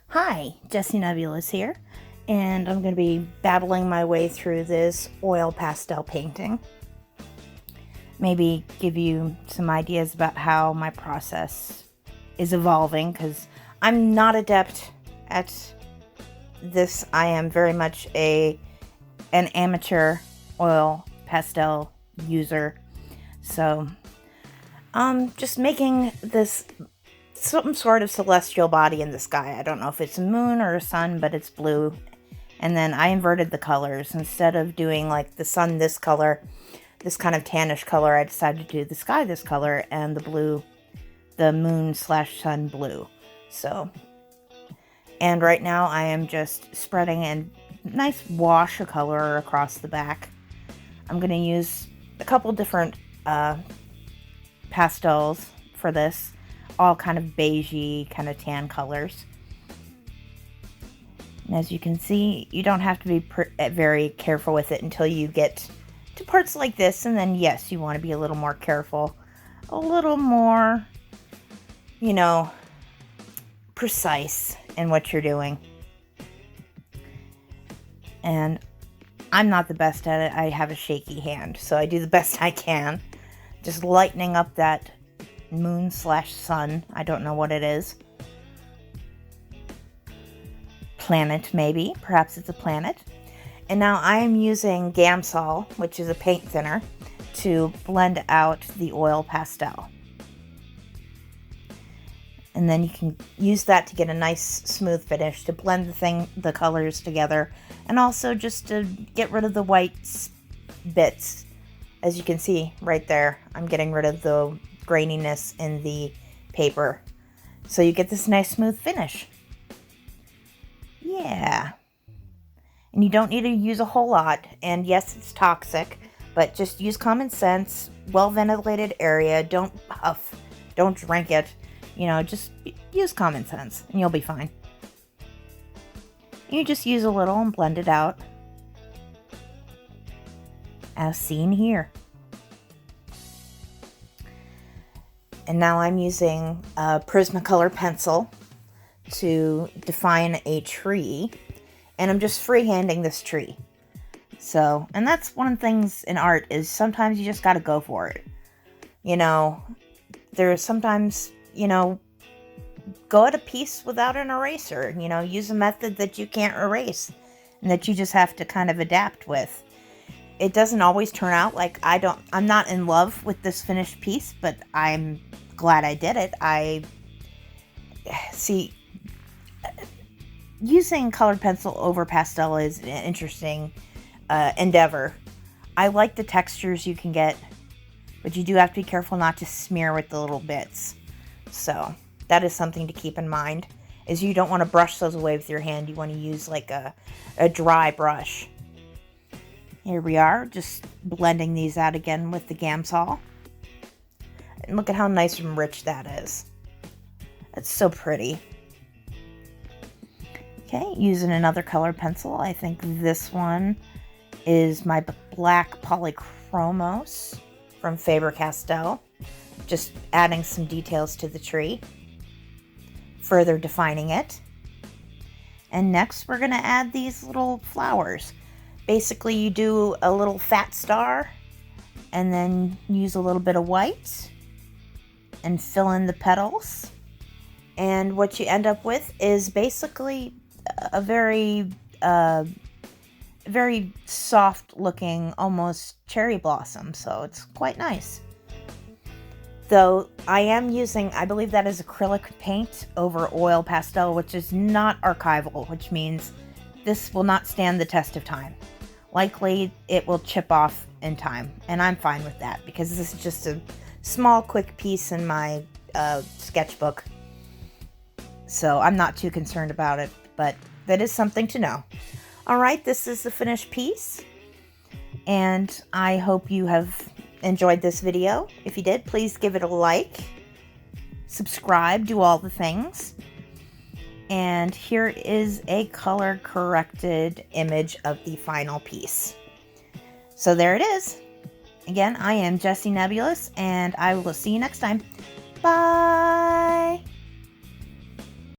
Hi, Jessie Nebulous here, and I'm going to be battling my way through this oil pastel painting. Maybe give you some ideas about how my process is evolving, because I'm not adept at this. I am very much an amateur oil pastel user, so just making this some sort of celestial body in the sky. I don't know if it's a moon or a sun, but it's blue. And then I inverted the colors. Instead of doing like the sun this color, this kind of tannish color, I decided to do the sky this color and the blue, the moon slash sun blue. So, and right now I am just spreading a nice wash of color across the back. I'm going to use a couple different pastels for this, all kind of beigey, kind of tan colors. And as you can see, you don't have to be very careful with it until you get to parts like this, and then yes, you want to be a little more careful, a little more, precise in what you're doing. And I'm not the best at it. I have a shaky hand, so I do the best I can. Just lightening up that moon slash sun. I don't know what it is. Planet, maybe. Perhaps it's a planet. And now I am using Gamsol, which is a paint thinner, to blend out the oil pastel. And then you can use that to get a nice smooth finish, to blend the colors together, and also just to get rid of the white bits. As you can see right there, I'm getting rid of the graininess in the paper, so you get this nice smooth finish. Yeah. And you don't need to use a whole lot, and yes, it's toxic, but just use common sense. Well ventilated area, don't huff, don't drink it, just use common sense and you'll be fine. You just use a little and blend it out, as seen here. And now I'm using a Prismacolor pencil to define a tree. And I'm just freehanding this tree. So, and that's one of the things in art, is sometimes you just got to go for it. There's sometimes, go at a piece without an eraser. Use a method that you can't erase and that you just have to kind of adapt with. It doesn't always turn out like I'm not in love with this finished piece, but I'm glad I did it. Using colored pencil over pastel is an interesting endeavor. I like the textures you can get, but you do have to be careful not to smear with the little bits. So that is something to keep in mind, is you don't want to brush those away with your hand. You want to use like a dry brush. Here we are, just blending these out again with the Gamsol. And look at how nice and rich that is. It's so pretty. Okay, using another colored pencil. I think this one is my black Polychromos from Faber-Castell. Just adding some details to the tree, further defining it. And next we're going to add these little flowers. Basically, you do a little fat star and then use a little bit of white and fill in the petals. And what you end up with is basically a very soft looking, almost cherry blossom. So it's quite nice. Though I am using, I believe that is acrylic paint over oil pastel, which is not archival, which means this will not stand the test of time. Likely it will chip off in time, and I'm fine with that because this is just a small, quick piece in my sketchbook. So I'm not too concerned about it, but that is something to know. All right, this is the finished piece, and I hope you have enjoyed this video. If you did, please give it a like, subscribe, do all the things. And here is a color corrected image of the final piece. So there it is. Again, I am Jessie Nebulous, and I will see you next time. Bye!